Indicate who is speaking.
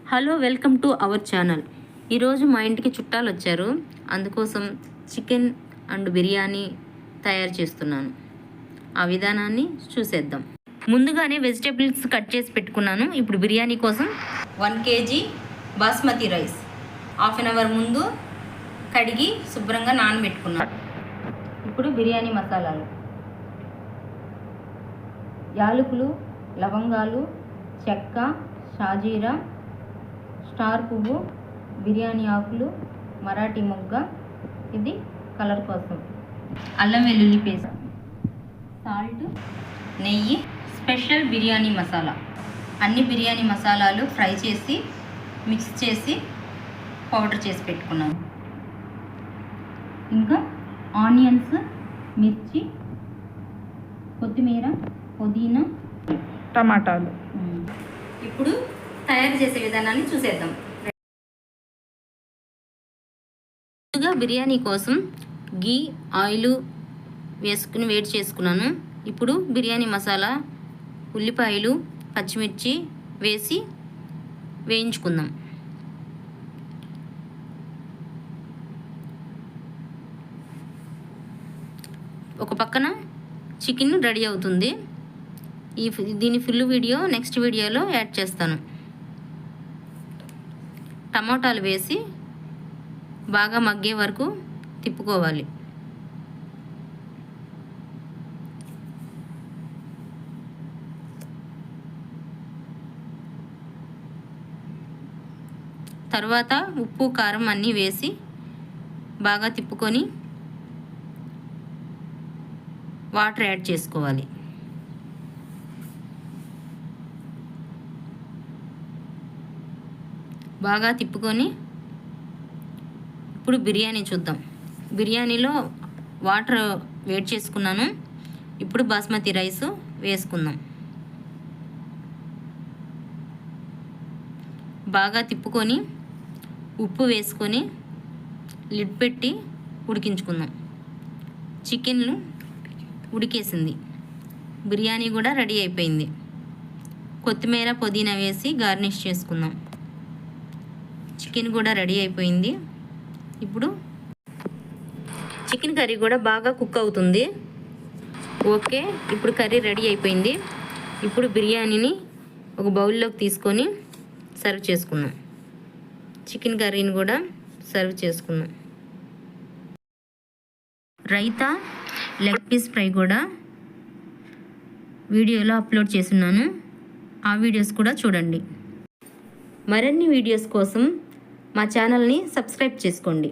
Speaker 1: Hello, welcome to our channel. ఈరోజు మా ఇంటికి చుట్టాలు వచ్చారు. అందుకోసం చికెన్ అండ్ బిర్యానీ తయారు చేస్తున్నాను. ఆ విధానాన్ని చూసేద్దాం. ముందుగానే వెజిటేబుల్స్ కట్ చేసి పెట్టుకున్నాను. ఇప్పుడు బిర్యానీ కోసం 1 kg basmati rice half an hour ముందు కడిగి శుభ్రంగా నానబెట్టుకున్నాను. ఇప్పుడు బిర్యానీ మసాలాలు: యాలకులు, లవంగాలు, చెక్క, షాజీరా, స్టార్ పువ్వు, బిర్యానీ ఆకులు, మరాఠీ మొగ్గ, ఇది కలర్ కోసం, అల్లం వెల్లుల్లి పేస్ట్, సాల్ట్, నెయ్యి, స్పెషల్ బిర్యానీ మసాలా. అన్ని బిర్యానీ మసాలాలు ఫ్రై చేసి మిక్స్ చేసి పౌడర్ చేసి పెట్టుకున్నాను. ఇంకా ఆనియన్స్, మిర్చి, కొత్తిమీర, పుదీనా,
Speaker 2: టమాటాలు.
Speaker 1: ఇప్పుడు తయారు చేసే విధానాన్ని చూసేద్దాం. ముందుగా బిర్యానీ కోసం గీ, ఆయిల్ వేసుకుని వేడి చేసుకున్నాను. ఇప్పుడు బిర్యానీ మసాలా, ఉల్లిపాయలు, పచ్చిమిర్చి వేసి వేయించుకుందాం. ఒక పక్కన చికెన్ రెడీ అవుతుంది. దీని ఫుల్ వీడియో నెక్స్ట్ వీడియోలో యాడ్ చేస్తాను. టమాటాలు వేసి బాగా మగ్గే వరకు తిప్పుకోవాలి. తర్వాత ఉప్పు, కారం అన్నీ వేసి బాగా తిప్పుకొని వాటర్ యాడ్ చేసుకోవాలి. బాగా తిప్పుకొని ఇప్పుడు బిర్యానీ చూద్దాం. బిర్యానీలో వాటర్ వేడి చేసుకున్నాను. ఇప్పుడు బాస్మతి రైస్ వేసుకుందాం. బాగా తిప్పుకొని ఉప్పు వేసుకొని లిడ్ పెట్టి ఉడికించుకుందాం. చికెన్ ఉడికేసింది. బిర్యానీ కూడా రెడీ అయిపోయింది. కొత్తిమీర, పుదీనా వేసి గార్నిష్ చేసుకుందాం. చికెన్ కూడా రెడీ అయిపోయింది. ఇప్పుడు చికెన్ కర్రీ కూడా బాగా కుక్ అవుతుంది. ఓకే, ఇప్పుడు కర్రీ రెడీ అయిపోయింది. ఇప్పుడు బిర్యానీని ఒక బౌల్లోకి తీసుకొని సర్వ్ చేసుకున్నాం. చికెన్ కర్రీని కూడా సర్వ్ చేసుకున్నాం. రైతా, లెగ్ పీస్ ఫ్రై కూడా వీడియోలో అప్లోడ్ చేస్తున్నాను. ఆ వీడియోస్ కూడా చూడండి. మరిన్ని వీడియోస్ కోసం మా ఛానల్ని సబ్స్క్రైబ్ చేసుకోండి.